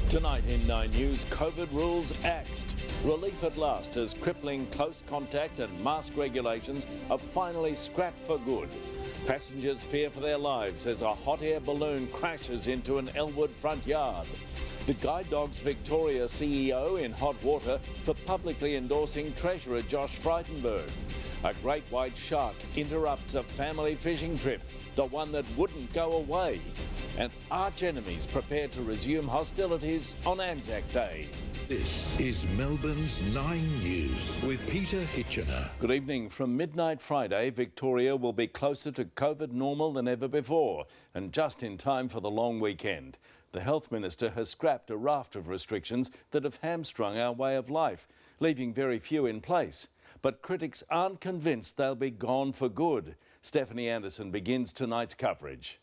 Tonight in 9 News, COVID rules axed. Relief at last as crippling close contact and mask regulations are finally scrapped for good. Passengers fear for their lives as a hot air balloon crashes into an Elwood front yard. The Guide Dogs Victoria CEO in hot water for publicly endorsing Treasurer Josh Frydenberg. A great white shark interrupts a family fishing trip, the one that wouldn't go away. And arch enemies prepare to resume hostilities on Anzac Day. This is Melbourne's 9 News with Peter Hitchener. Good evening. From midnight Friday, Victoria will be closer to COVID normal than ever before, and just in time for the long weekend. The Health Minister has scrapped a raft of restrictions that have hamstrung our way of life, leaving very few in place. But critics aren't convinced they'll be gone for good. Stephanie Anderson begins tonight's coverage.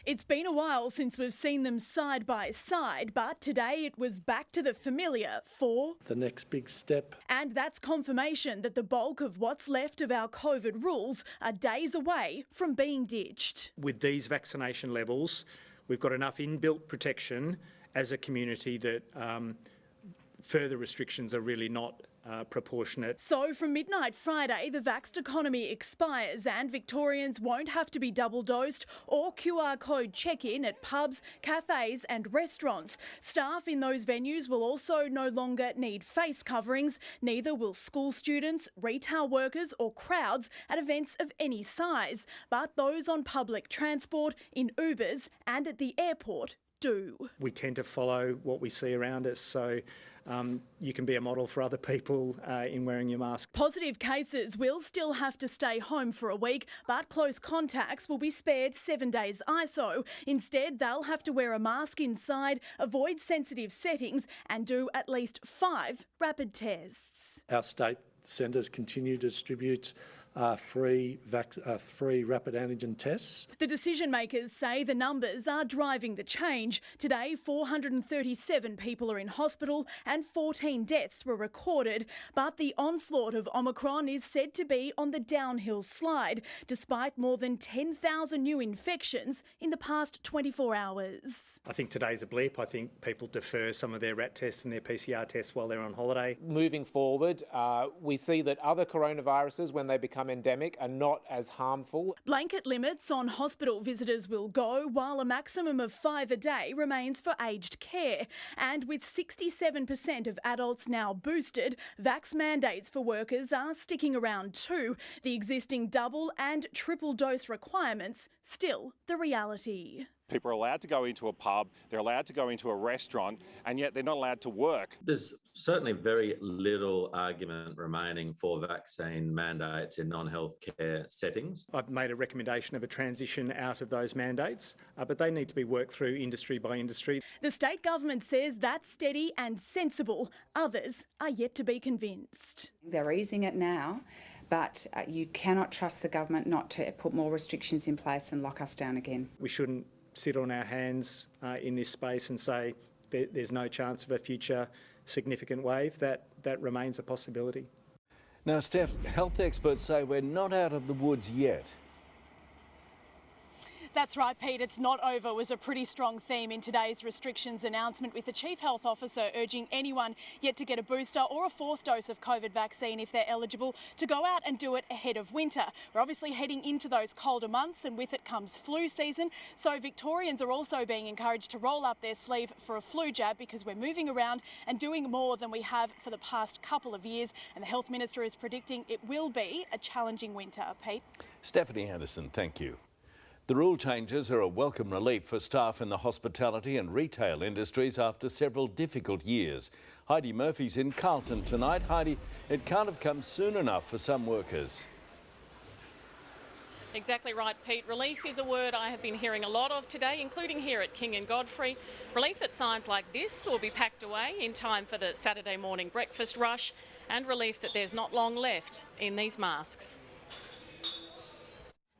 It's been a while since we've seen them side by side, but today it was back to the familiar for the next big step. And that's confirmation that the bulk of what's left of our COVID rules are days away from being ditched. With these vaccination levels, we've got enough inbuilt protection as a community that further restrictions are really not proportionate. So from midnight Friday, the vaxxed economy expires and Victorians won't have to be double dosed or QR code check-in at pubs, cafes and restaurants. Staff in those venues will also no longer need face coverings. Neither will school students, retail workers or crowds at events of any size. But those on public transport, in Ubers and at the airport do. We tend to follow what we see around us, so you can be a model for other people in wearing your mask. Positive cases will still have to stay home for a week, but close contacts will be spared 7 days ISO. Instead, they'll have to wear a mask inside, avoid sensitive settings and do at least 5 rapid tests. Our state centres continue to distribute free rapid antigen tests. The decision makers say the numbers are driving the change. Today, 437 people are in hospital and 14 deaths were recorded. But the onslaught of Omicron is said to be on the downhill slide, despite more than 10,000 new infections in the past 24 hours. I think today's a blip. I think people defer some of their RAT tests and their PCR tests while they're on holiday. Moving forward, we see that other coronaviruses, when they become endemic, are not as harmful. Blanket limits on hospital visitors will go, while a maximum of 5 a day remains for aged care. And with 67% of adults now boosted, vax mandates for workers are sticking around too. The existing double and triple dose requirements still the reality. People are allowed to go into a pub, they're allowed to go into a restaurant, and yet they're not allowed to work. There's certainly very little argument remaining for vaccine mandates in non-healthcare settings. I've made a recommendation of a transition out of those mandates, but they need to be worked through industry by industry. The state government says that's steady and sensible. Others are yet to be convinced. They're easing it now, but you cannot trust the government not to put more restrictions in place and lock us down again. We shouldn't sit on our hands in this space and say there's no chance of a future significant wave. That remains a possibility. Now, Steph, health experts say we're not out of the woods yet. That's right, Pete. It's not over was a pretty strong theme in today's restrictions announcement, with the Chief Health Officer urging anyone yet to get a booster or a 4th dose of COVID vaccine, if they're eligible, to go out and do it ahead of winter. We're obviously heading into those colder months, and with it comes flu season. So Victorians are also being encouraged to roll up their sleeve for a flu jab, because we're moving around and doing more than we have for the past couple of years. And the Health Minister is predicting it will be a challenging winter. Pete? Stephanie Anderson, thank you. The rule changes are a welcome relief for staff in the hospitality and retail industries after several difficult years. Heidi Murphy's in Carlton tonight. Heidi, it can't have come soon enough for some workers. Exactly right, Pete. Relief is a word I have been hearing a lot of today, including here at King and Godfrey. Relief that signs like this will be packed away in time for the Saturday morning breakfast rush, and relief that there's not long left in these masks.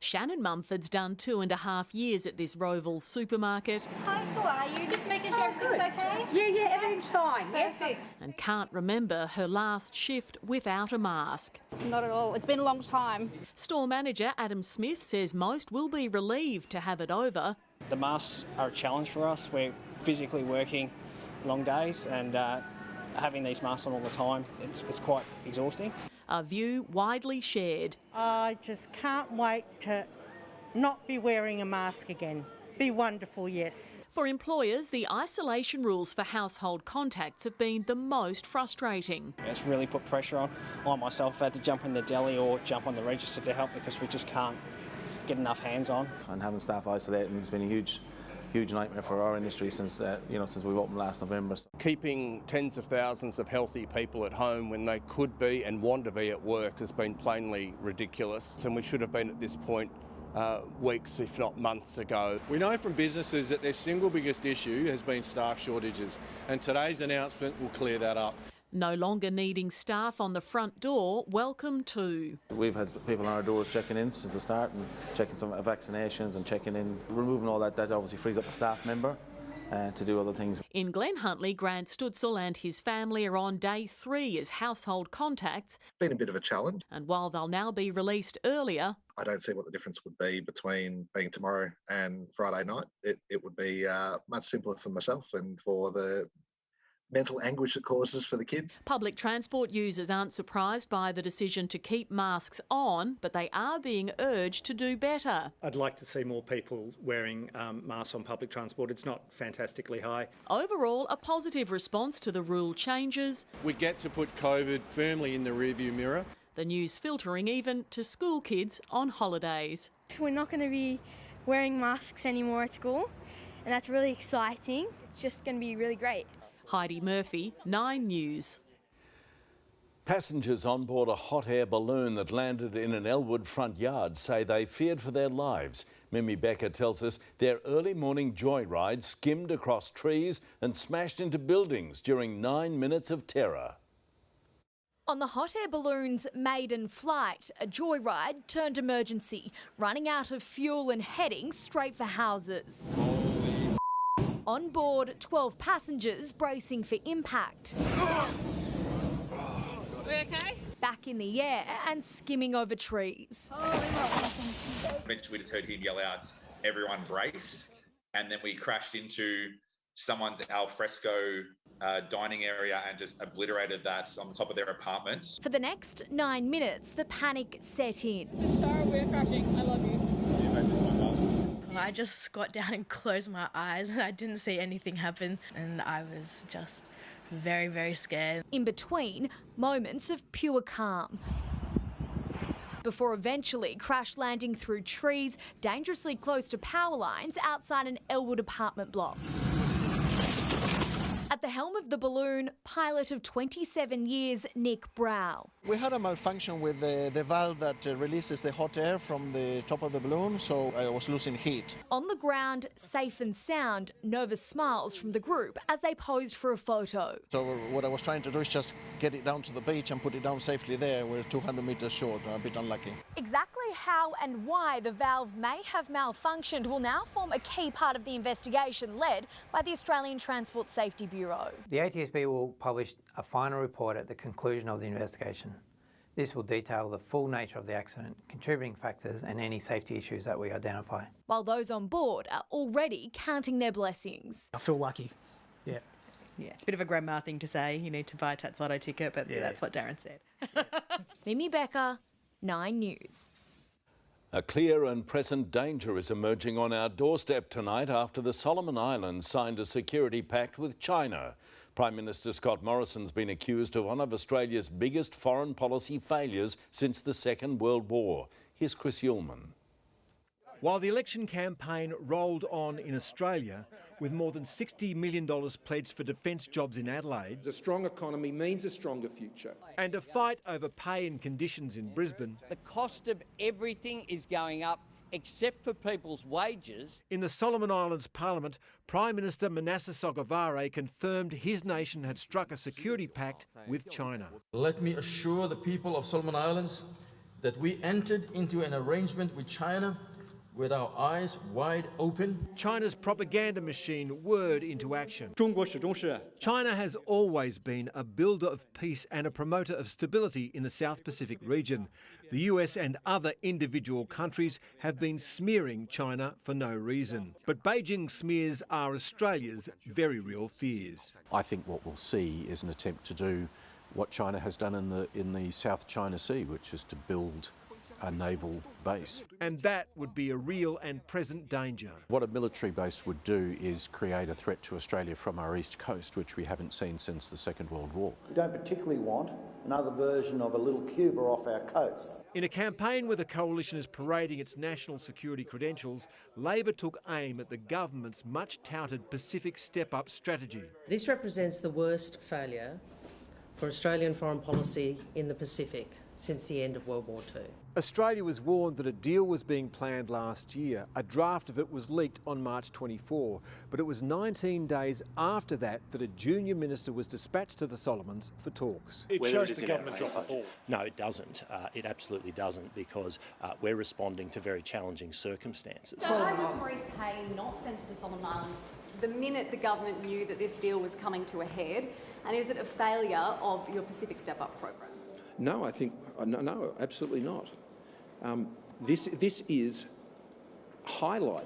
Shannon Mumford's done 2.5 years at this Roval supermarket. Hi, how are you? Just making sure everything's okay? Yeah, everything's fine. Perfect. And can't remember her last shift without a mask. Not at all. It's been a long time. Store manager Adam Smith says most will be relieved to have it over. The masks are a challenge for us. physically working long days and having these masks on all the time, it's quite exhausting. A view widely shared. I just can't wait to not be wearing a mask again. Be wonderful, yes. For employers, the isolation rules for household contacts have been the most frustrating. It's really put pressure on myself. I had to jump in the deli or jump on the register to help because we just can't get enough hands on. And having staff isolating has been a huge nightmare for our industry since we've opened last November. Keeping tens of thousands of healthy people at home when they could be and want to be at work has been plainly ridiculous, and we should have been at this point weeks, if not months ago. We know from businesses that their single biggest issue has been staff shortages, and today's announcement will clear that up. No longer needing staff on the front door, welcome too. We've had people on our doors checking in since the start and checking some vaccinations and checking in. Removing all that obviously frees up a staff member to do other things. In Glen Huntly, Grant Stutzel and his family are on day 3 as household contacts. Been a bit of a challenge. And while they'll now be released earlier, I don't see what the difference would be between being tomorrow and Friday night. It would be much simpler for myself and for the mental anguish it causes for the kids. Public transport users aren't surprised by the decision to keep masks on, but they are being urged to do better. I'd like to see more people wearing masks on public transport. It's not fantastically high. Overall, a positive response to the rule changes. We get to put COVID firmly in the rearview mirror. The news filtering even to school kids on holidays. We're not going to be wearing masks anymore at school, and that's really exciting. It's just going to be really great. Heidi Murphy, 9 News. Passengers on board a hot air balloon that landed in an Elwood front yard say they feared for their lives. Mimi Becker tells us their early morning joyride skimmed across trees and smashed into buildings during 9 minutes of terror. On the hot air balloon's maiden flight, a joyride turned emergency, running out of fuel and heading straight for houses. On board, 12 passengers bracing for impact. We okay? Back in the air and skimming over trees. Eventually we just heard him yell out, "Everyone brace," and then we crashed into someone's al fresco dining area and just obliterated that on the top of their apartment. For the next 9 minutes, the panic set in. Sarah, we're crashing. I love you. I just squat down and closed my eyes. I didn't see anything happen and I was just very, very scared. In between, moments of pure calm. Before eventually crash landing through trees dangerously close to power lines outside an Elwood apartment block. At the helm of the balloon, pilot of 27 years, Nick Brow. We had a malfunction with the valve that releases the hot air from the top of the balloon, so I was losing heat. On the ground, safe and sound, nervous smiles from the group as they posed for a photo. So what I was trying to do is just get it down to the beach and put it down safely there. We're 200 metres short, a bit unlucky. Exactly how and why the valve may have malfunctioned will now form a key part of the investigation led by the Australian Transport Safety Bureau. The ATSB will publish a final report at the conclusion of the investigation. This will detail the full nature of the accident, contributing factors and any safety issues that we identify. While those on board are already counting their blessings. I feel lucky, yeah. Yeah, it's a bit of a grandma thing to say, you need to buy a Tats Lotto ticket, but that's what Darren said. Mimi Becker, 9 News. A clear and present danger is emerging on our doorstep tonight after the Solomon Islands signed a security pact with China. Prime Minister Scott Morrison's been accused of one of Australia's biggest foreign policy failures since the Second World War. Here's Chris Ullman. While the election campaign rolled on in Australia, with more than $60 million pledged for defence jobs in Adelaide, a strong economy means a stronger future. And a fight over pay and conditions in Brisbane, the cost of everything is going up except for people's wages. In the Solomon Islands Parliament, Prime Minister Manasseh Sogavare confirmed his nation had struck a security pact with China. Let me assure the people of Solomon Islands that we entered into an arrangement with China with our eyes wide open. China's propaganda machine whirred into action. China has always been a builder of peace and a promoter of stability in the South Pacific region. The US and other individual countries have been smearing China for no reason. But Beijing's smears are Australia's very real fears. I think what we'll see is an attempt to do what China has done in the South China Sea, which is to build a naval base. And that would be a real and present danger. What a military base would do is create a threat to Australia from our east coast, which we haven't seen since the Second World War. We don't particularly want another version of a little Cuba off our coast. In a campaign where the coalition is parading its national security credentials, Labor took aim at the government's much-touted Pacific Step-Up strategy. This represents the worst failure for Australian foreign policy in the Pacific since the end of World War II. Australia was warned that a deal was being planned last year. A draft of it was leaked on March 24, but it was 19 days after that that a junior minister was dispatched to the Solomons for talks. It shows the government dropped the ball. No, it doesn't. It absolutely doesn't, because we're responding to very challenging circumstances. So why was Maurice Payne not sent to the Solomon Islands the minute the government knew that this deal was coming to a head? And is it a failure of your Pacific Step-Up program? No, I think, no, absolutely not. This is highlighting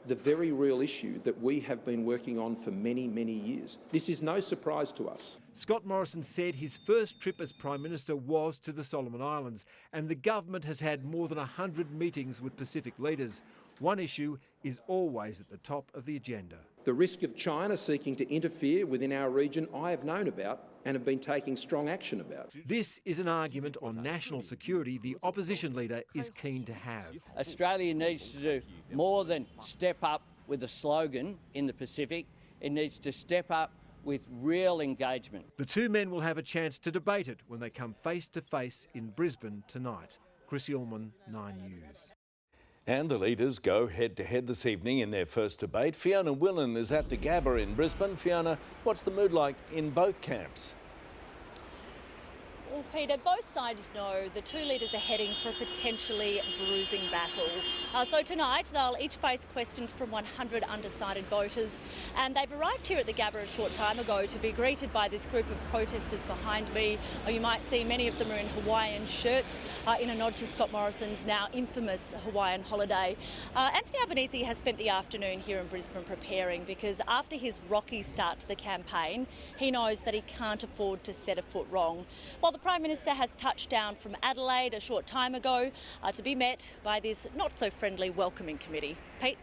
the very real issue that we have been working on for many, many years. This is no surprise to us. Scott Morrison said his first trip as Prime Minister was to the Solomon Islands, and the government has had more than 100 meetings with Pacific leaders. One issue is always at the top of the agenda. The risk of China seeking to interfere within our region I have known about and have been taking strong action about. This is an argument on national security the opposition leader is keen to have. Australia needs to do more than step up with a slogan in the Pacific. It needs to step up with real engagement. The two men will have a chance to debate it when they come face to face in Brisbane tonight. Chris Ullman, 9 News. And the leaders go head-to-head this evening in their first debate. Fiona Willan is at the Gabba in Brisbane. Fiona, what's the mood like in both camps? Well, Peter, both sides know the two leaders are heading for a potentially bruising battle. So tonight they'll each face questions from 100 undecided voters, and they've arrived here at the Gabba a short time ago to be greeted by this group of protesters behind me. You might see many of them are in Hawaiian shirts in a nod to Scott Morrison's now infamous Hawaiian holiday. Anthony Albanese has spent the afternoon here in Brisbane preparing, because after his rocky start to the campaign, he knows that he can't afford to set a foot wrong. While the Prime Minister has touched down from Adelaide a short time ago to be met by this not-so-friendly welcoming committee. Pete?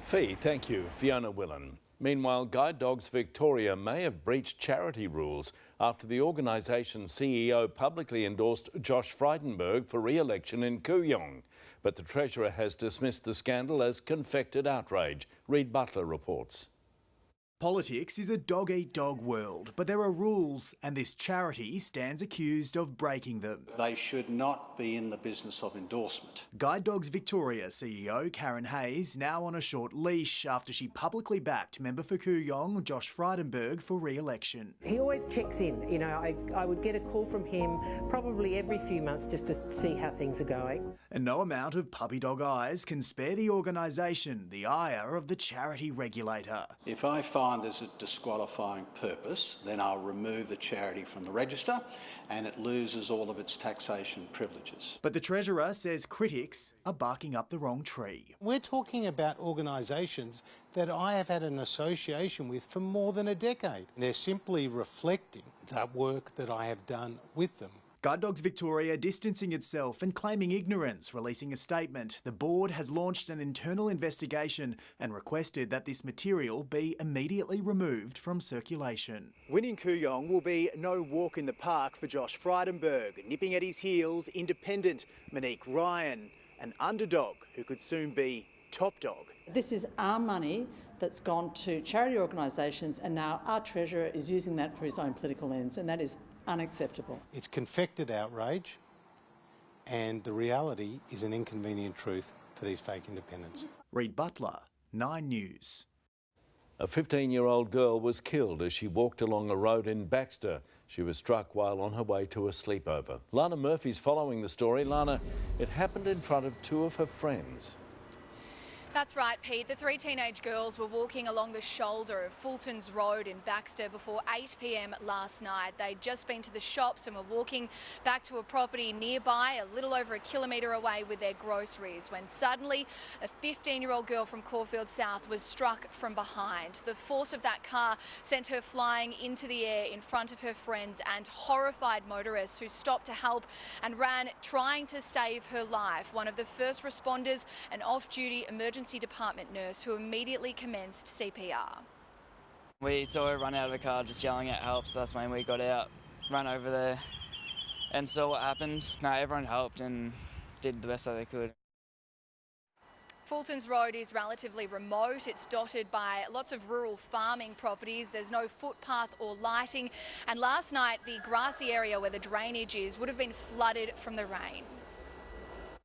Fee, thank you. Fiona Willan. Meanwhile, Guide Dogs Victoria may have breached charity rules after the organisation's CEO publicly endorsed Josh Frydenberg for re-election in Kooyong. But the Treasurer has dismissed the scandal as confected outrage. Reid Butler reports. Politics is a dog-eat-dog world, but there are rules, and this charity stands accused of breaking them. They should not be in the business of endorsement. Guide Dogs Victoria CEO Karen Hayes now on a short leash after she publicly backed member for Kooyong Josh Frydenberg for re-election. He always checks in. You know, I would get a call from him probably every few months just to see how things are going. And no amount of puppy dog eyes can spare the organisation the ire of the charity regulator. If I find there's a disqualifying purpose, then I'll remove the charity from the register and it loses all of its taxation privileges. But the Treasurer says critics are barking up the wrong tree. We're talking about organisations that I have had an association with for more than a decade. They're simply reflecting the work that I have done with them. Guide Dogs Victoria distancing itself and claiming ignorance, releasing a statement. The board has launched an internal investigation and requested that this material be immediately removed from circulation. Winning Kooyong will be no walk in the park for Josh Frydenberg. Nipping at his heels, independent Monique Ryan, an underdog who could soon be top dog. This is our money that's gone to charity organisations, and now our Treasurer is using that for his own political ends, and that is unacceptable. It's confected outrage, and the reality is an inconvenient truth for these fake independents. Reid Butler, 9 News. A 15-year-old girl was killed as she walked along a road in Baxter. She was struck while on her way to a sleepover. Lana Murphy's following the story. Lana, it happened in front of two of her friends. That's right, Pete. The three teenage girls were walking along the shoulder of Fulton's Road in Baxter before 8 p.m. last night. They'd just been to the shops and were walking back to a property nearby, a little over a kilometre away with their groceries, when suddenly a 15-year-old girl from Caulfield South was struck from behind. The force of that car sent her flying into the air in front of her friends and horrified motorists who stopped to help and ran trying to save her life. One of the first responders, an off-duty emergency department nurse who immediately commenced CPR. We saw her run out of the car just yelling at help, so that's when we got out, ran over there and saw what happened. No, everyone helped and did the best that they could. Fulton's Road is relatively remote. It's dotted by lots of rural farming properties. There's no footpath or lighting. And last night, the grassy area where the drainage is would have been flooded from the rain.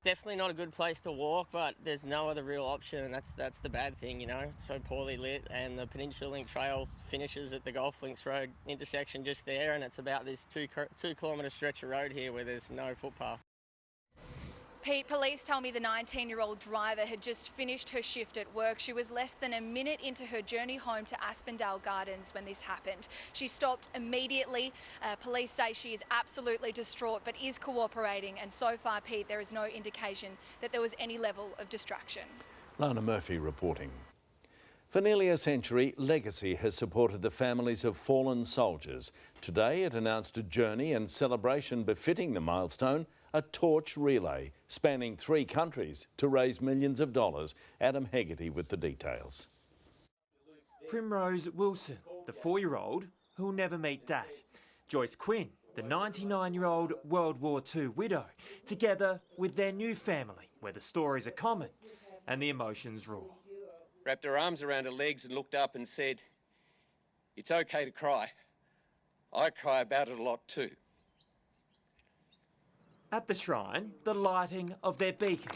Definitely not a good place to walk, but there's no other real option, and that's the bad thing, you know. It's so poorly lit, and the Peninsula Link Trail finishes at the Golf Links Road intersection just there, and it's about this 2 kilometre stretch of road here where there's no footpath. Pete, police tell me the 19-year-old driver had just finished her shift at work. She was less than a minute into her journey home to Aspendale Gardens when this happened. She stopped immediately. Police say she is absolutely distraught but is cooperating, and so far, Pete, there is no indication that there was any level of distraction. Lana Murphy reporting. For nearly a century, Legacy has supported the families of fallen soldiers. Today it announced a journey and celebration befitting the milestone, a torch relay spanning 3 countries to raise millions of dollars. Adam Hegarty with the details. Primrose Wilson, the 4-year-old who'll never meet Dad. Joyce Quinn, the 99-year-old World War II widow, together with their new family, where the stories are common and the emotions raw. Wrapped her arms around her legs and looked up and said, "It's okay to cry. I cry about it a lot too." At the shrine, the lighting of their beacon.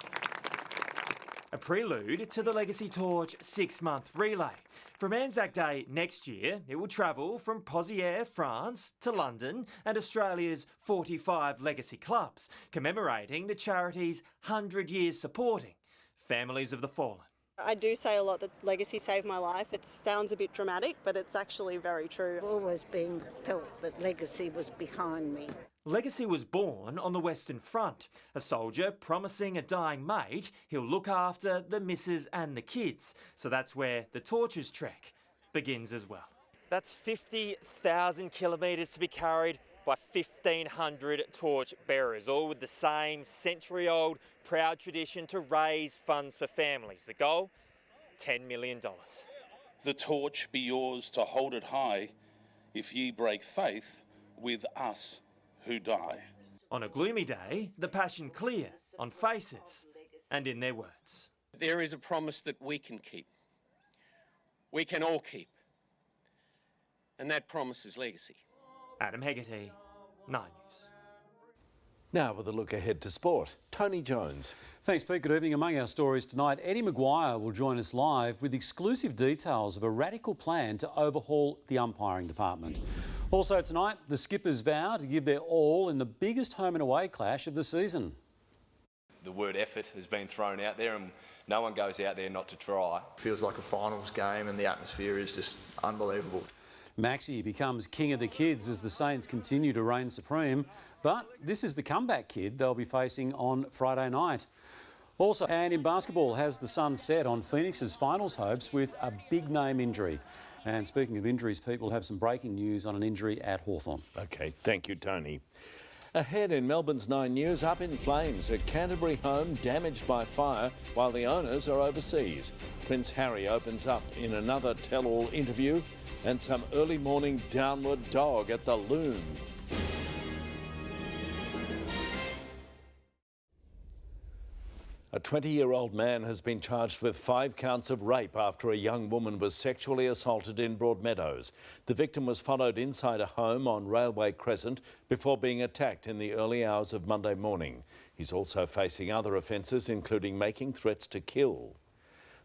A prelude to the Legacy Torch 6-month relay. From Anzac Day next year, it will travel from Pozières, France to London and Australia's 45 Legacy clubs, commemorating the charity's 100 years supporting families of the fallen. I do say a lot that Legacy saved my life. It sounds a bit dramatic, but it's actually very true. I've always felt that Legacy was behind me. Legacy was born on the Western Front, a soldier promising a dying mate he'll look after the missus and the kids. So that's where the Torches trek begins as well. That's 50,000 kilometres to be carried by 1,500 torch bearers, all with the same century-old proud tradition to raise funds for families. The goal, $10 million. The torch be yours to hold it high if ye break faith with us who die. On a gloomy day, the passion clear on faces and in their words. There is a promise that we can keep. We can all keep. And that promise is Legacy. Adam Hegarty, 9 News. Now with a look ahead to sport, Tony Jones. Thanks, Pete. Good evening. Among our stories tonight, Eddie Maguire will join us live with exclusive details of a radical plan to overhaul the umpiring department. Also tonight, the skippers vow to give their all in the biggest home and away clash of the season. The word effort has been thrown out there and no one goes out there not to try. Feels like a finals game and the atmosphere is just unbelievable. Maxie becomes king of the kids as the Saints continue to reign supreme. But this is the comeback kid they'll be facing on Friday night. Also, and in basketball, has the sun set on Phoenix's finals hopes with a big-name injury. And speaking of injuries, people have some breaking news on an injury at Hawthorn. OK, thank you, Tony. Ahead in Melbourne's 9 News, up in flames, a Canterbury home damaged by fire while the owners are overseas. Prince Harry opens up in another tell-all interview, and some early morning downward dog at the Loom. A 20-year-old man has been charged with 5 counts of rape after a young woman was sexually assaulted in Broadmeadows. The victim was followed inside a home on Railway Crescent before being attacked in the early hours of Monday morning. He's also facing other offences, including making threats to kill.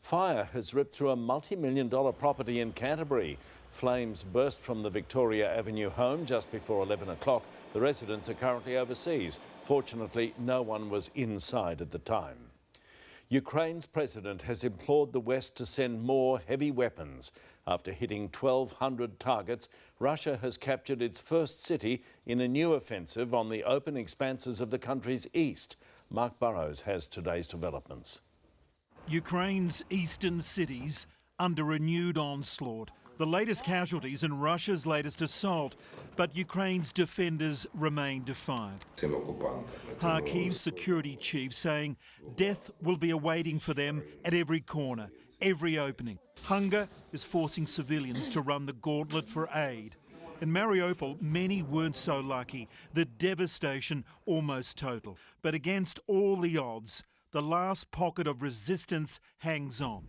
Fire has ripped through a multi-million-dollar property in Canterbury. Flames burst from the Victoria Avenue home just before 11 o'clock. The residents are currently overseas. Fortunately, no one was inside at the time. Ukraine's president has implored the West to send more heavy weapons. After hitting 1,200 targets, Russia has captured its first city in a new offensive on the open expanses of the country's east. Mark Burrows has today's developments. Ukraine's eastern cities under renewed onslaught. The latest casualties in Russia's latest assault, but Ukraine's defenders remain defiant. Kharkiv's security chief saying death will be awaiting for them at every corner, every opening. Hunger is forcing civilians to run the gauntlet for aid. In Mariupol, many weren't so lucky. The devastation almost total. But against all the odds, the last pocket of resistance hangs on.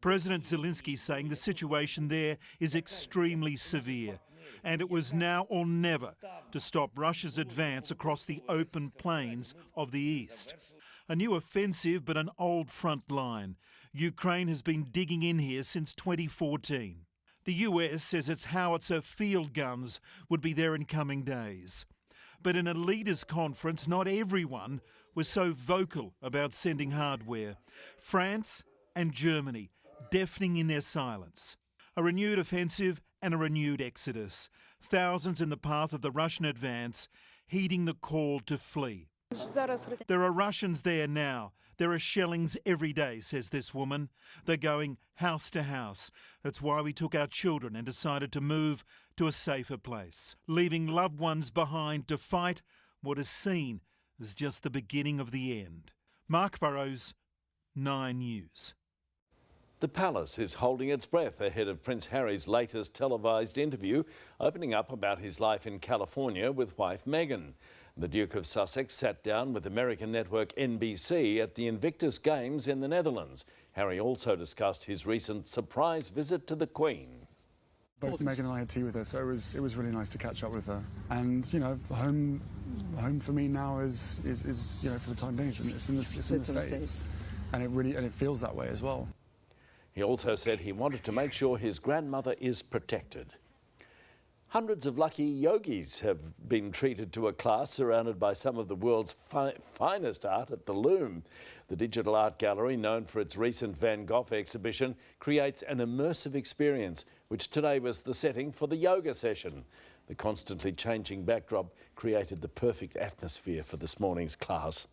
President Zelensky saying the situation there is extremely severe, and it was now or never to stop Russia's advance across the open plains of the east. A new offensive, but an old front line. Ukraine has been digging in here since 2014. The US says its howitzer field guns would be there in coming days. But in a leaders' conference, not everyone was so vocal about sending hardware. France and Germany deafening in their silence. A renewed offensive and a renewed exodus. Thousands in the path of the Russian advance, heeding the call to flee. There are Russians there now. There are shellings every day, says this woman. They're going house to house. That's why we took our children and decided to move to a safer place, leaving loved ones behind to fight what is seen as just the beginning of the end. Mark Burrows, 9 News. The palace is holding its breath ahead of Prince Harry's latest televised interview, opening up about his life in California with wife Meghan. The Duke of Sussex sat down with American network NBC at the Invictus Games in the Netherlands. Harry also discussed his recent surprise visit to the Queen. Both Meghan and I had tea with her, so it was really nice to catch up with her. And you know, home for me now is you know, for the time being, it's in the States, and it feels that way as well. He also said he wanted to make sure his grandmother is protected. Hundreds of lucky yogis have been treated to a class surrounded by some of the world's finest art at the Loom. The digital art gallery, known for its recent Van Gogh exhibition, creates an immersive experience, which today was the setting for the yoga session. The constantly changing backdrop created the perfect atmosphere for this morning's class.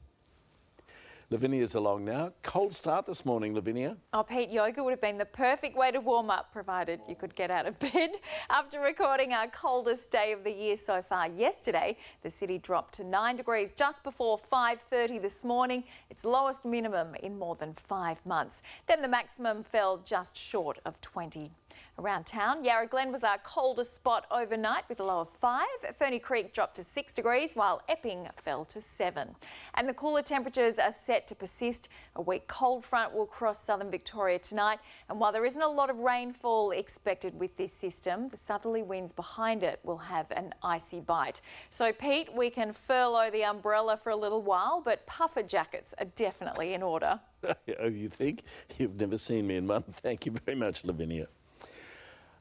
Lavinia's along now. Cold start this morning, Lavinia. Oh, Pete, yoga would have been the perfect way to warm up, provided you could get out of bed. After recording our coldest day of the year so far yesterday, the city dropped to 9 degrees just before 5:30 this morning, its lowest minimum in more than 5 months. Then the maximum fell just short of 20. Around town, Yarra Glen was our coldest spot overnight with a low of 5. Ferny Creek dropped to 6 degrees while Epping fell to 7. And the cooler temperatures are set to persist. A weak cold front will cross southern Victoria tonight, and while there isn't a lot of rainfall expected with this system, the southerly winds behind it will have an icy bite. So Pete, we can furlough the umbrella for a little while, but puffer jackets are definitely in order. Oh, you think? You've never seen me in one. Thank you very much, Lavinia.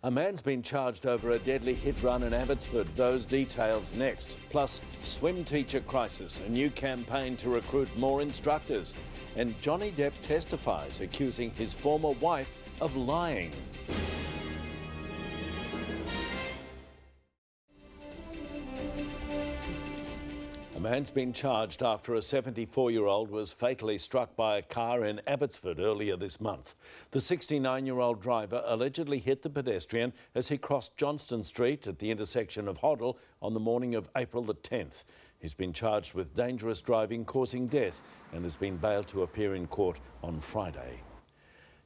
A man's been charged over a deadly hit run in Abbotsford. Those details next. Plus, swim teacher crisis, a new campaign to recruit more instructors. And Johnny Depp testifies, accusing his former wife of lying. A man's been charged after a 74-year-old was fatally struck by a car in Abbotsford earlier this month. The 69-year-old driver allegedly hit the pedestrian as he crossed Johnston Street at the intersection of Hoddle on the morning of April the 10th. He's been charged with dangerous driving causing death and has been bailed to appear in court on Friday.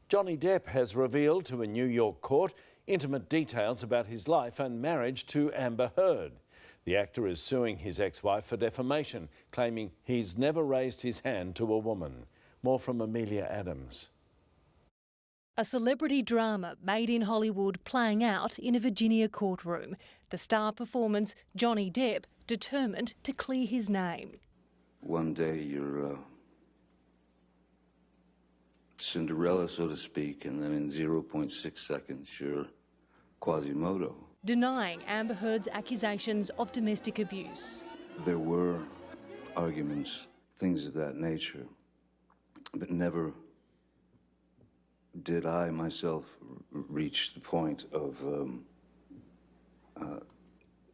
Johnny Depp has revealed to a New York court intimate details about his life and marriage to Amber Heard. The actor is suing his ex-wife for defamation, claiming he's never raised his hand to a woman. More from Amelia Adams. A celebrity drama made in Hollywood playing out in a Virginia courtroom. The star performance, Johnny Depp, determined to clear his name. One day you're Cinderella, so to speak, and then in 0.6 seconds you're Quasimodo. Denying Amber Heard's accusations of domestic abuse. There were arguments, things of that nature. But never did I myself reach the point of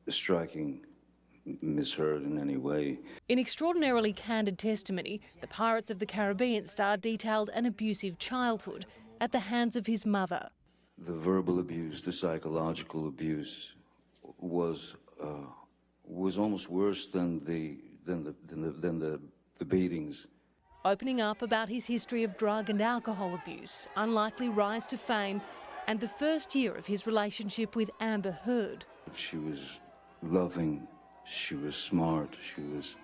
striking Miss Heard in any way. In extraordinarily candid testimony, the Pirates of the Caribbean star detailed an abusive childhood at the hands of his mother. The verbal abuse, the psychological abuse was almost worse than the beatings. Opening up about his history of drug and alcohol abuse, unlikely rise to fame, and the first year of his relationship with Amber Heard. She was loving, she was smart, she was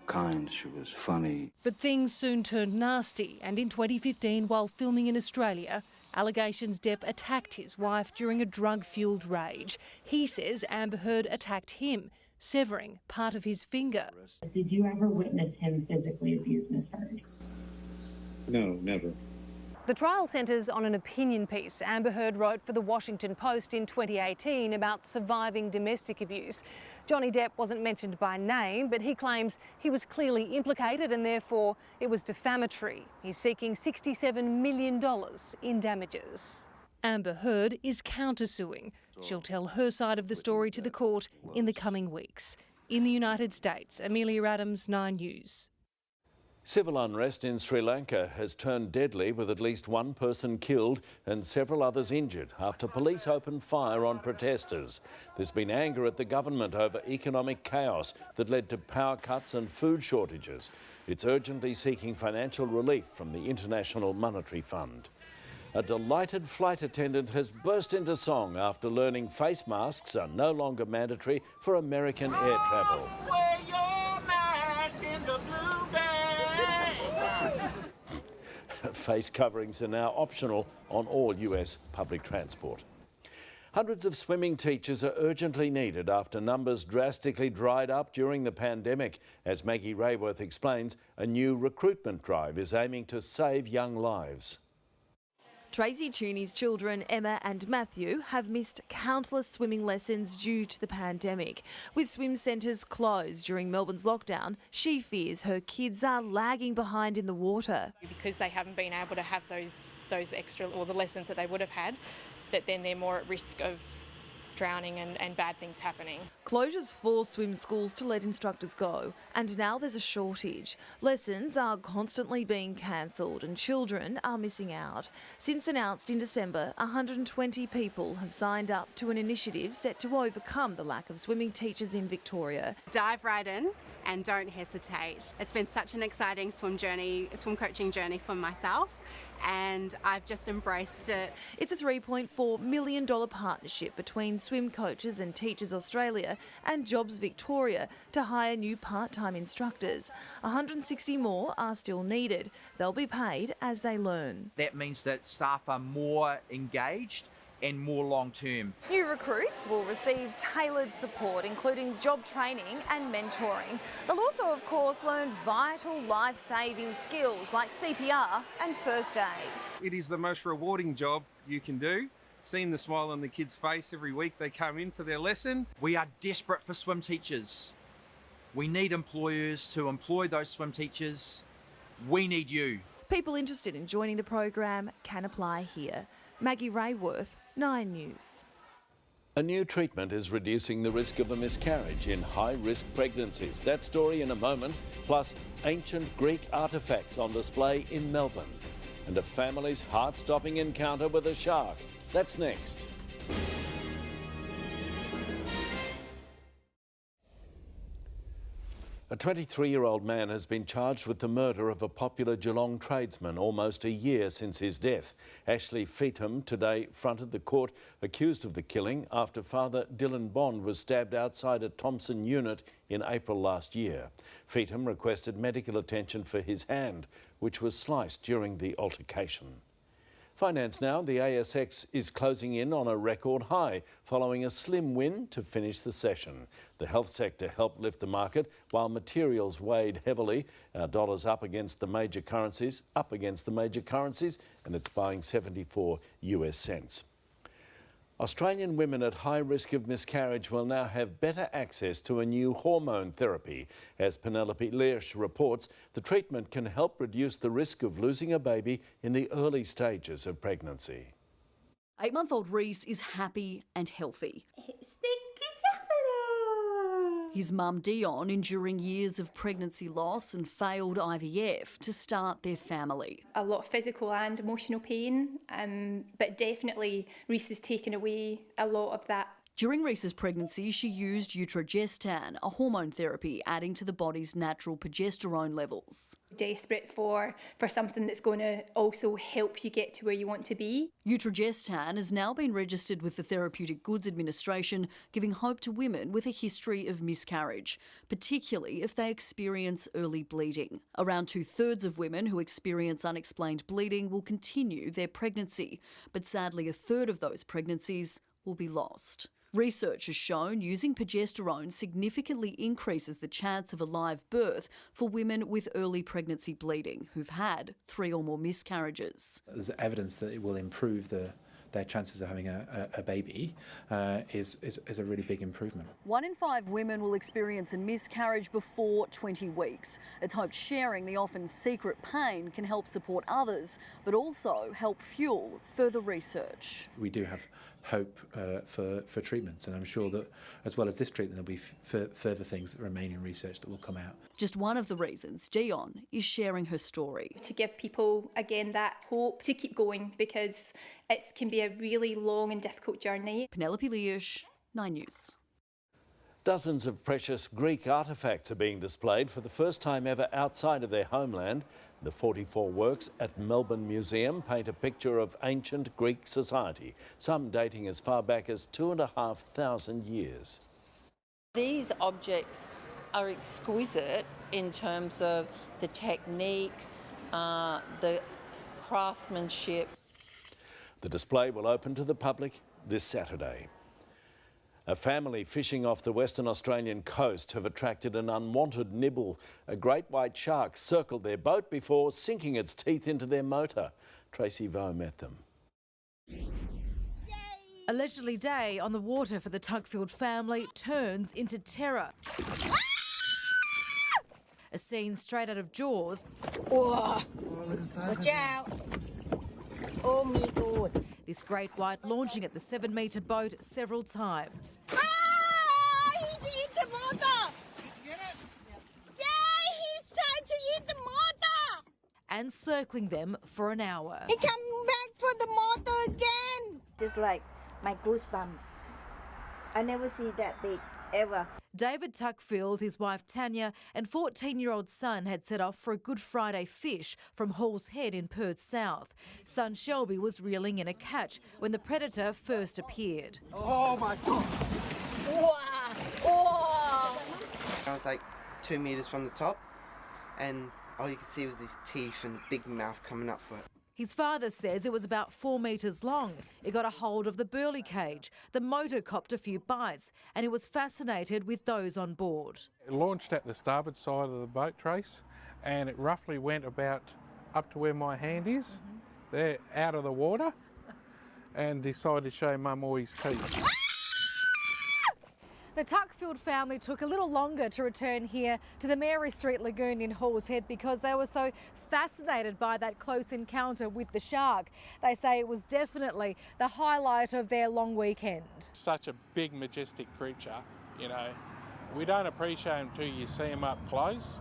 kind, she was funny. But things soon turned nasty, and in 2015, while filming in Australia, allegations Depp attacked his wife during a drug-fuelled rage. He says Amber Heard attacked him, severing part of his finger. Did you ever witness him physically abuse Miss Heard? No, never. The trial centres on an opinion piece Amber Heard wrote for the Washington Post in 2018 about surviving domestic abuse. Johnny Depp wasn't mentioned by name, but he claims he was clearly implicated and therefore it was defamatory. He's seeking $67 million in damages. Amber Heard is countersuing. She'll tell her side of the story to the court in the coming weeks. In the United States, Amelia Adams, 9 News. Civil unrest in Sri Lanka has turned deadly with at least one person killed and several others injured after police opened fire on protesters. There's been anger at the government over economic chaos that led to power cuts and food shortages. It's urgently seeking financial relief from the International Monetary Fund. A delighted flight attendant has burst into song after learning face masks are no longer mandatory for American air travel. Face coverings are now optional on all US public transport. Hundreds of swimming teachers are urgently needed after numbers drastically dried up during the pandemic. As Maggie Rayworth explains, a new recruitment drive is aiming to save young lives. Tracy Tooney's children, Emma and Matthew, have missed countless swimming lessons due to the pandemic. With swim centres closed during Melbourne's lockdown, she fears her kids are lagging behind in the water. Because they haven't been able to have those extra, or the lessons that they would have had, that then they're more at risk of drowning and bad things happening. Closures force swim schools to let instructors go, and now there's a shortage. Lessons are constantly being cancelled and children are missing out. Since announced in December, 120 people have signed up to an initiative set to overcome the lack of swimming teachers in Victoria. Dive right in and don't hesitate. It's been such an exciting swim coaching journey for myself, and I've just embraced it. It's a $3.4 million partnership between Swim Coaches and Teachers Australia and Jobs Victoria to hire new part-time instructors. 160 more are still needed. They'll be paid as they learn. That means that staff are more engaged and more long-term. New recruits will receive tailored support, including job training and mentoring. They'll also, of course, learn vital life-saving skills like CPR and first aid. It is the most rewarding job you can do. Seeing the smile on the kids' face every week they come in for their lesson. We are desperate for swim teachers. We need employers to employ those swim teachers. We need you. People interested in joining the program can apply here. Maggie Rayworth, 9 News. A new treatment is reducing the risk of a miscarriage in high-risk pregnancies. That story in a moment, plus ancient Greek artefacts on display in Melbourne. And a family's heart-stopping encounter with a shark. That's next. A 23-year-old man has been charged with the murder of a popular Geelong tradesman almost a year since his death. Ashley Feetham today fronted the court accused of the killing after father Dylan Bond was stabbed outside a Thompson unit in April last year. Feetham requested medical attention for his hand, which was sliced during the altercation. Finance now, the ASX is closing in on a record high following a slim win to finish the session. The health sector helped lift the market while materials weighed heavily. Our dollar's up against the major currencies, and it's buying 74 US cents. Australian women at high risk of miscarriage will now have better access to a new hormone therapy. As Penelope Learsh reports, the treatment can help reduce the risk of losing a baby in the early stages of pregnancy. 8-month-old Reese is happy and healthy. His mum Dion enduring years of pregnancy loss and failed IVF to start their family. A lot of physical and emotional pain, but definitely Reese has taken away a lot of that. During Reese's pregnancy, she used Utrogestan, a hormone therapy adding to the body's natural progesterone levels. Desperate for something that's going to also help you get to where you want to be. Utrogestan has now been registered with the Therapeutic Goods Administration, giving hope to women with a history of miscarriage, particularly if they experience early bleeding. Around 2/3 of women who experience unexplained bleeding will continue their pregnancy, but sadly 1/3 of those pregnancies will be lost. Research has shown using progesterone significantly increases the chance of a live birth for women with early pregnancy bleeding who've had 3 or more miscarriages. There's evidence that it will improve their chances of having a baby is a really big improvement. 1 in 5 women will experience a miscarriage before 20 weeks. It's hoped sharing the often secret pain can help support others, but also help fuel further research. We do have hope for treatments, and I'm sure that as well as this treatment there'll be further things that remain in research that will come out. Just one of the reasons Dion is sharing her story. To give people, again, that hope to keep going, because it can be a really long and difficult journey. Penelope Learsh, 9 News. Dozens of precious Greek artefacts are being displayed for the first time ever outside of their homeland. The 44 works at Melbourne Museum paint a picture of ancient Greek society, some dating as far back as 2,500 years. These objects are exquisite in terms of the technique, the craftsmanship. The display will open to the public this Saturday. A family fishing off the Western Australian coast have attracted an unwanted nibble. A great white shark circled their boat before sinking its teeth into their motor. Tracy Vo met them. A leisurely day on the water for the Tuckfield family turns into terror. A scene straight out of Jaws. Oh, watch out. Oh my God. This great white launching at the 7-metre boat several times. Ah! He's hit the motor! Yeah, he's trying to hit the motor! And circling them for an hour. He come back for the motor again! Just like my goosebumps. I never see that big, ever. David Tuckfield, his wife Tanya and 14-year-old son had set off for a Good Friday fish from Hall's Head in Perth South. Son Shelby was reeling in a catch when the predator first appeared. Oh my God! Wow! Oh. I was like 2 metres from the top, and all you could see was these teeth and big mouth coming up for it. His father says it was about 4 metres long. It got a hold of the burley cage. The motor copped a few bites, and it was fascinated with those on board. It launched at the starboard side of the boat, Trace, and it roughly went about up to where my hand is, there out of the water, and decided to show Mum all his teeth. The Tuckfield family took a little longer to return here to the Mary Street Lagoon in Hall's Head because they were so fascinated by that close encounter with the shark. They say it was definitely the highlight of their long weekend. Such a big, majestic creature, you know. We don't appreciate them till you see them up close,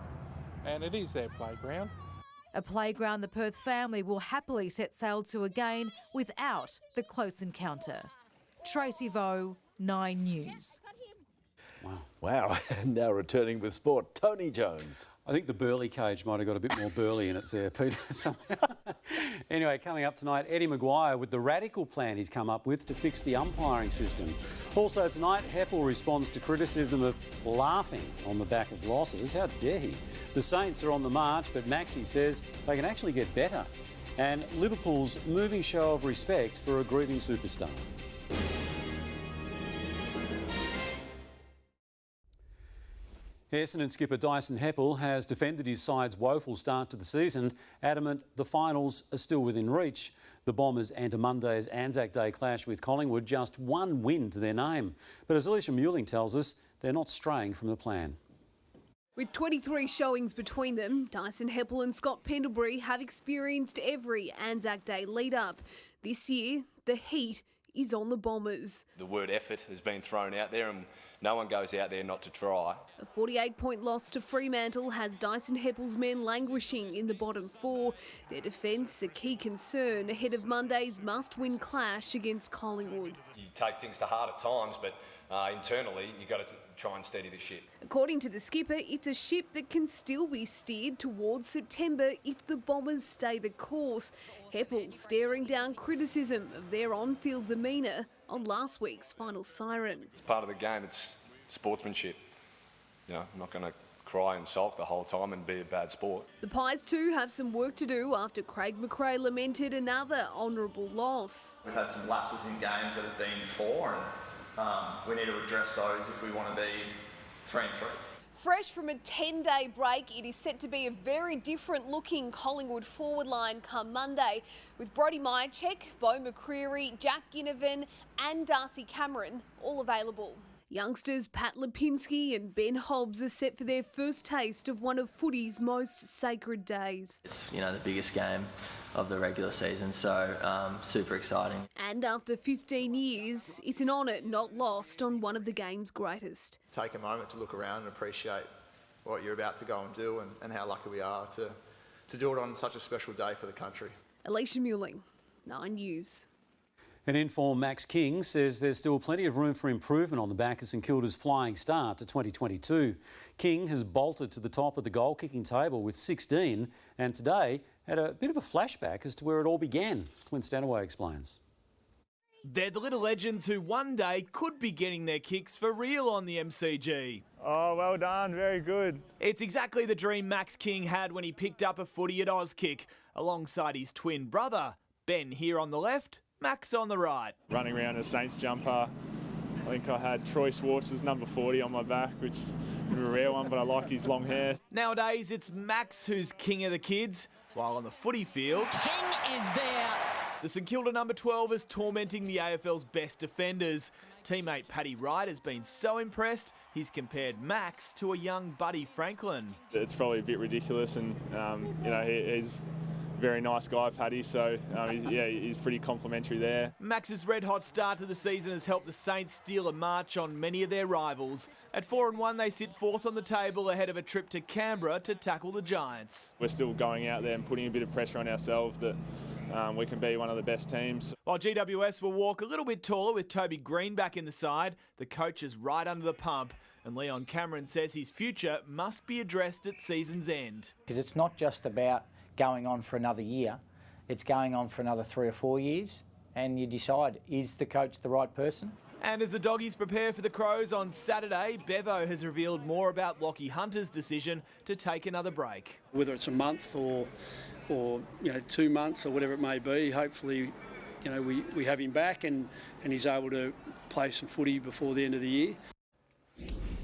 and it is their playground. A playground the Perth family will happily set sail to again without the close encounter. Tracy Vo, 9 News. Wow, and now returning with sport, Tony Jones. I think the burley cage might have got a bit more burley in it there, Peter. Anyway, coming up tonight, Eddie Maguire with the radical plan he's come up with to fix the umpiring system. Also tonight, Heppel responds to criticism of laughing on the back of losses. How dare he? The Saints are on the march, but Maxie says they can actually get better. And Liverpool's moving show of respect for a grieving superstar. Essendon skipper Dyson Heppell has defended his side's woeful start to the season, adamant the finals are still within reach. The Bombers enter Monday's Anzac Day clash with Collingwood, just one win to their name. But as Alicia Mewling tells us, they're not straying from the plan. With 23 showings between them, Dyson Heppell and Scott Pendlebury have experienced every Anzac Day lead-up. This year, the heat is on the Bombers. The word effort has been thrown out there and no one goes out there not to try. A 48-point loss to Fremantle has Dyson Heppell's men languishing in the bottom four. Their defence a key concern ahead of Monday's must-win clash against Collingwood. You take things to heart at times, but internally you've got to try and steady the ship. According to the skipper, it's a ship that can still be steered towards September if the Bombers stay the course. Heppell staring down criticism of their on-field demeanour on last week's final siren. It's part of the game, it's sportsmanship. You know, I'm not going to cry and sulk the whole time and be a bad sport. The Pies too have some work to do after Craig McRae lamented another honourable loss. We've had some lapses in games that have been poor, and we need to address those if we want to be 3-3. Fresh from a 10-day break, it is set to be a very different looking Collingwood forward line come Monday, with Brodie Myercheck, Beau McCreery, Jack Ginnivan and Darcy Cameron all available. Youngsters Pat Lipinski and Ben Hobbs are set for their first taste of one of footy's most sacred days. It's, the biggest game of the regular season, so super exciting. And after 15 years, it's an honour not lost on one of the game's greatest. Take a moment to look around and appreciate what you're about to go and do and how lucky we are to do it on such a special day for the country. Alicia Mewling, 9 News. An informed Max King says there's still plenty of room for improvement on the back of St Kilda's flying start to 2022. King has bolted to the top of the goal-kicking table with 16 and today had a bit of a flashback as to where it all began. Clint Stanaway explains. They're the little legends who one day could be getting their kicks for real on the MCG. Oh, well done, very good. It's exactly the dream Max King had when he picked up a footy at Auskick, alongside his twin brother, Ben here on the left, Max on the right. Running around a Saints jumper, I think I had Troy Schwartz's number 40 on my back, which is a bit of a rare one, but I liked his long hair. Nowadays, it's Max who's king of the kids, while on the footy field, King is there. The St Kilda number 12 is tormenting the AFL's best defenders. Teammate Paddy Wright has been so impressed, he's compared Max to a young Buddy Franklin. It's probably a bit ridiculous, and he's very nice guy, Paddy, so he's pretty complimentary there. Max's red-hot start to the season has helped the Saints steal a march on many of their rivals. At 4-1, they sit fourth on the table ahead of a trip to Canberra to tackle the Giants. We're still going out there and putting a bit of pressure on ourselves that we can be one of the best teams. While GWS will walk a little bit taller with Toby Green back in the side, the coach is right under the pump, and Leon Cameron says his future must be addressed at season's end. Because it's not just about going on for another year, it's going on for another 3 or 4 years, and you decide, is the coach the right person? And as the Doggies prepare for the Crows on Saturday, Bevo has revealed more about Lockie Hunter's decision to take another break. Whether it's a month or 2 months or whatever it may be, hopefully we have him back and he's able to play some footy before the end of the year.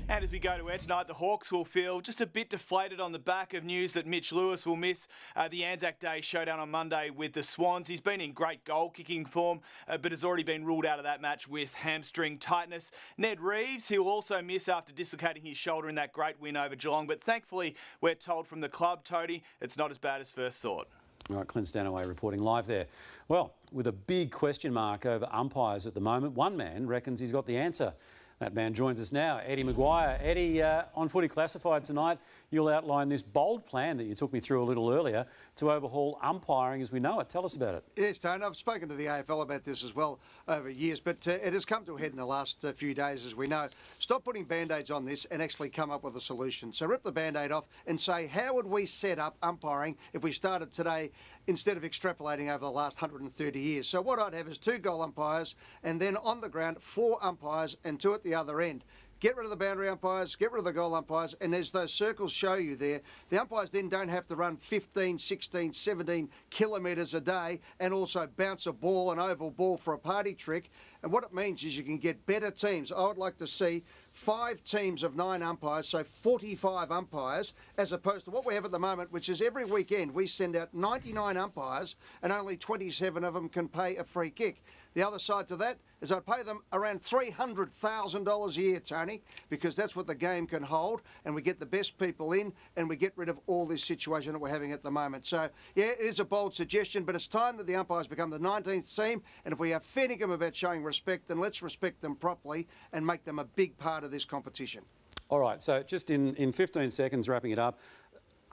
And as we go to air tonight, the Hawks will feel just a bit deflated on the back of news that Mitch Lewis will miss the Anzac Day showdown on Monday with the Swans. He's been in great goal-kicking form, but has already been ruled out of that match with hamstring tightness. Ned Reeves, he will also miss after dislocating his shoulder in that great win over Geelong, but thankfully, we're told from the club, Toady, it's not as bad as first thought. All right, Clint Stanaway reporting live there. Well, with a big question mark over umpires at the moment, one man reckons he's got the answer. That man joins us now, Eddie Maguire. Eddie, on Footy Classified tonight, you'll outline this bold plan that you took me through a little earlier to overhaul umpiring as we know it. Tell us about it. Yes, Tony, I've spoken to the AFL about this as well over years, but it has come to a head in the last few days, as we know. Stop putting Band-Aids on this and actually come up with a solution. So rip the Band-Aid off and say, how would we set up umpiring if we started today instead of extrapolating over the last 130 years? So what I'd have is 2 goal umpires and then on the ground 4 umpires and 2 at the other end. Get rid of the boundary umpires, get rid of the goal umpires, and as those circles show you there, the umpires then don't have to run 15, 16, 17 kilometres a day and also bounce a ball, an oval ball for a party trick. And what it means is you can get better teams. I would like to see 5 teams of 9 umpires, so 45 umpires, as opposed to what we have at the moment, which is every weekend we send out 99 umpires and only 27 of them can pay a free kick. The other side to that is I pay them around $300,000 a year, Tony, because that's what the game can hold, and we get the best people in and we get rid of all this situation that we're having at the moment. So, yeah, it is a bold suggestion, but it's time that the umpires become the 19th team, and if we are feeding them about showing respect, then let's respect them properly and make them a big part of this competition. All right, so just in 15 seconds, wrapping it up,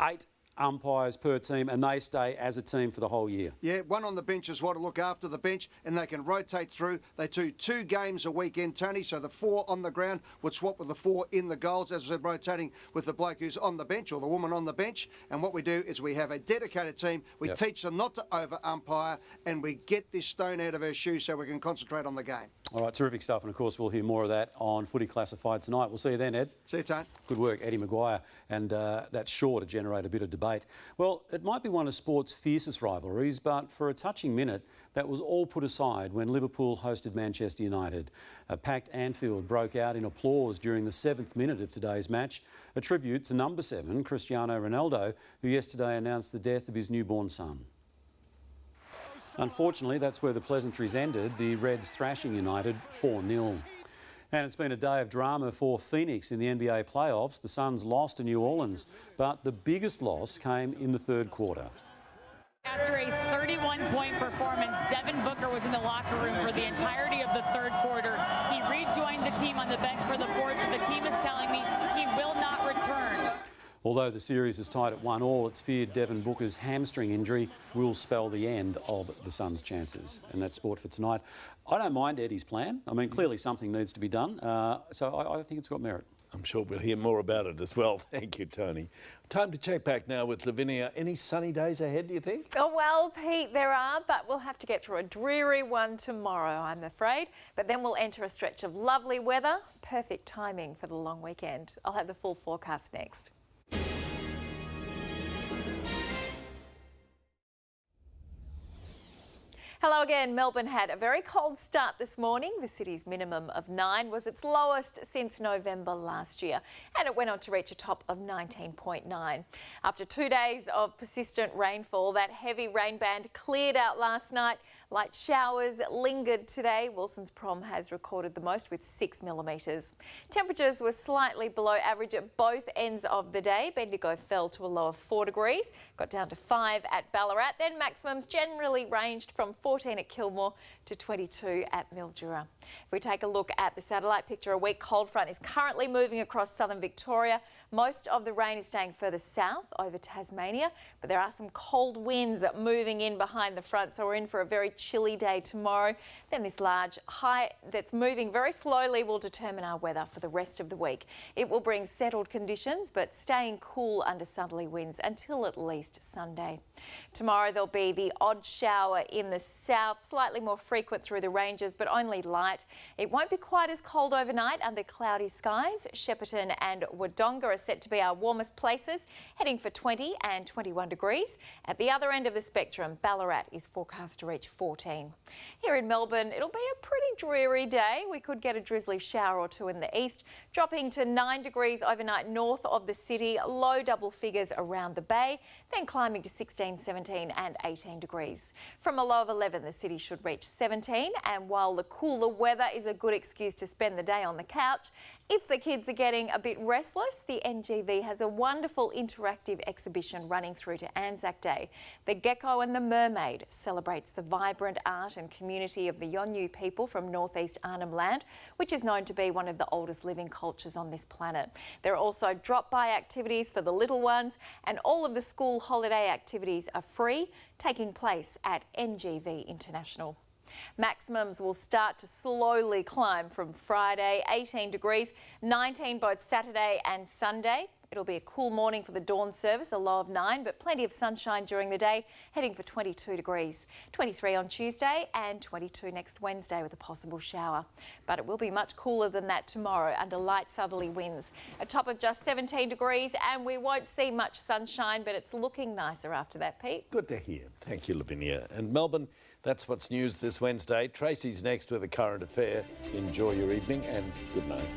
8 umpires per team, and they stay as a team for the whole year. Yeah, one on the bench as well to look after the bench, and they can rotate through. They do 2 games a weekend, Tony, so the 4 on the ground would swap with the 4 in the goals, as I said, rotating with the bloke who's on the bench or the woman on the bench. And what we do is we have a dedicated team. We teach them not to over-umpire, and we get this stone out of our shoe so we can concentrate on the game. All right, terrific stuff, and of course we'll hear more of that on Footy Classified tonight. We'll see you then, Ed. See you, Tone. Good work, Eddie Maguire, and that's sure to generate a bit of debate. Well, it might be one of sport's fiercest rivalries, but for a touching minute, that was all put aside when Liverpool hosted Manchester United. A packed Anfield broke out in applause during the 7th minute of today's match, a tribute to number 7, Cristiano Ronaldo, who yesterday announced the death of his newborn son. Unfortunately, that's where the pleasantries ended, the Reds thrashing United 4-0. And it's been a day of drama for Phoenix in the NBA playoffs. The Suns lost to New Orleans, but the biggest loss came in the 3rd quarter. After a 31-point performance, Devin Booker was in the locker room for the entirety of the 3rd quarter. He rejoined the team on the bench for the 4th, but the team is telling me he will not return. Although the series is tied at 1-1, it's feared Devin Booker's hamstring injury will spell the end of the Suns' chances. And that's sport for tonight. I don't mind Eddie's plan. I mean, clearly something needs to be done, so I think it's got merit. I'm sure we'll hear more about it as well. Thank you, Tony. Time to check back now with Lavinia. Any sunny days ahead, do you think? Oh, well, Pete, there are, but we'll have to get through a dreary one tomorrow, I'm afraid. But then we'll enter a stretch of lovely weather. Perfect timing for the long weekend. I'll have the full forecast next. Hello again. Melbourne had a very cold start this morning. The city's minimum of 9 was its lowest since November last year, and it went on to reach a top of 19.9. After 2 days of persistent rainfall, that heavy rain band cleared out last night. Light showers lingered today. Wilson's Prom has recorded the most with 6 millimetres. Temperatures were slightly below average at both ends of the day. Bendigo fell to a low of 4 degrees, got down to 5 at Ballarat. Then maximums generally ranged from 14 at Kilmore to 22 at Mildura. If we take a look at the satellite picture, a weak cold front is currently moving across southern Victoria. Most of the rain is staying further south over Tasmania, but there are some cold winds moving in behind the front, so we're in for a very chilly day tomorrow. Then this large high that's moving very slowly will determine our weather for the rest of the week. It will bring settled conditions, but staying cool under southerly winds until at least Sunday. Tomorrow there'll be the odd shower in the south, slightly more frequent through the ranges, but only light. It won't be quite as cold overnight under cloudy skies. Shepparton and Wodonga are set to be our warmest places, heading for 20 and 21 degrees. At the other end of the spectrum, Ballarat is forecast to reach 14. Here in Melbourne, it'll be a pretty dreary day. We could get a drizzly shower or two in the east, dropping to 9 degrees overnight north of the city, low double figures around the bay, then climbing to 16, 17 and 18 degrees. From a low of 11, the city should reach 17, and while the cooler weather is a good excuse to spend the day on the couch, if the kids are getting a bit restless, the NGV has a wonderful interactive exhibition running through to Anzac Day. The Gecko and the Mermaid celebrates the vibrant art and community of the Yolngu people from northeast Arnhem Land, which is known to be one of the oldest living cultures on this planet. There are also drop-by activities for the little ones, and all of the school holiday activities are free, taking place at NGV International. Maximums will start to slowly climb from Friday, 18 degrees, 19 both Saturday and Sunday. It'll be a cool morning for the dawn service, a low of 9, but plenty of sunshine during the day, heading for 22 degrees. 23 on Tuesday and 22 next Wednesday with a possible shower. But it will be much cooler than that tomorrow under light southerly winds. A top of just 17 degrees, and we won't see much sunshine, but it's looking nicer after that, Pete. Good to hear. Thank you, Lavinia. And Melbourne, that's what's news this Wednesday. Tracy's next with a current affair. Enjoy your evening and good night.